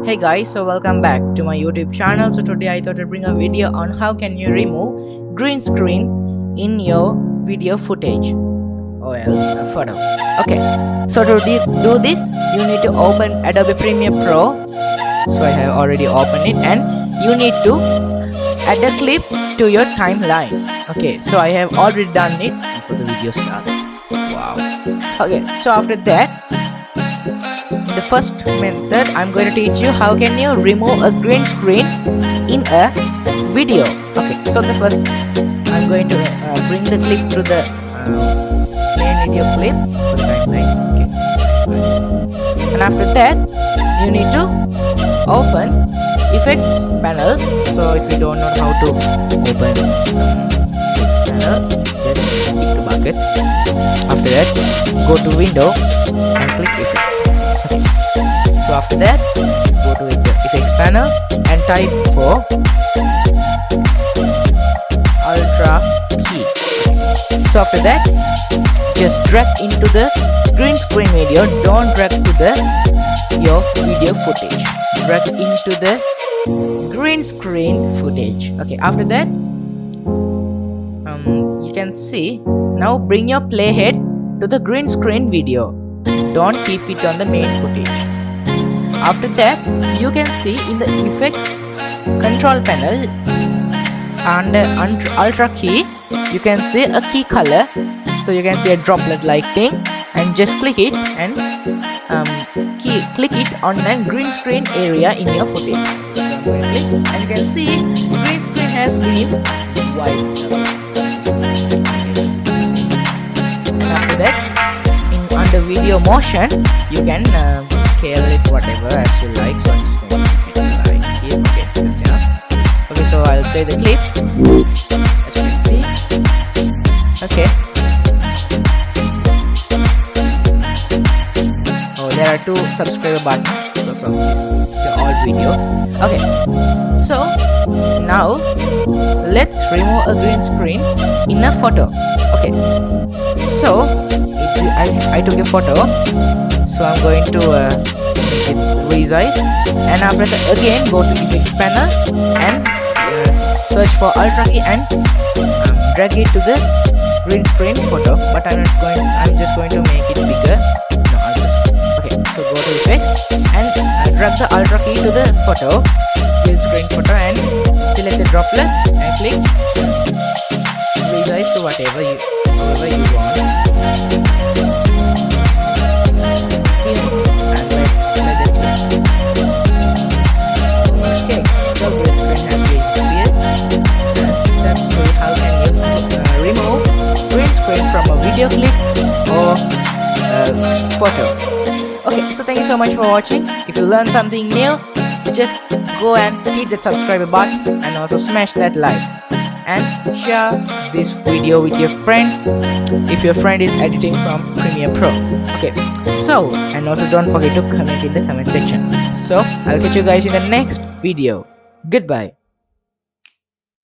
Hey guys, so welcome back to my YouTube channel. So today I thought I'd bring a video on how can you remove green screen in your video footage or else a photo. Okay, so to do this you need to open Adobe Premiere Pro. So I have already opened it, and you need to add a clip to your timeline. Okay, so I have already done it before the video starts. Wow. Okay, so after that, the first method I'm going to teach you how can you remove a green screen in a video. Okay, so the first I'm going to bring the clip to the main video clip for the timeline. Okay, and after that you need to open effects panel. So if you don't know how to open effects panel, just click the bucket. After that, go to window and click effects. Okay. So after that, go to the effects panel and type for ultra key. So after that, just drag into the green screen video. Don't drag to your video footage. Drag into the green screen footage. Okay, after that, you can see now bring your playhead to the green screen video. Don't keep it on the main footage. After that, you can see in the effects control panel under ultra key, you can see a key color. So you can see a droplet like thing, and just click it and click it on the green screen area in your footage. So and you can see the green screen has been white. And after that, under video motion, you can scale it whatever as you like. So I'm just going to keep it like here. Okay, that's enough. Okay, so I'll play the clip as you can see. Okay. Oh, there are 2 subscriber buttons because of this. It's an old video. Okay, so now let's remove a green screen in a photo. Okay, so I took a photo, so I'm going to make it resize, and after that again go to effects panel and search for ultra key and drag it to the green screen photo. But I'm just going to make it bigger. No, okay, so go to effects and drag the ultra key to the photo, green screen photo, and select the droplet and click resize to however you want. And let's let it go. Okay, so green screen has been cleared. That's how can you remove green screen from a video clip or photo. Okay, so thank you so much for watching. If you learned something new, just go and hit that subscribe button and also smash that like and share this video with your friends if your friend is editing from Premiere Pro. Okay, so and also don't forget to comment in the comment section. So I'll catch you guys in the next video. Goodbye.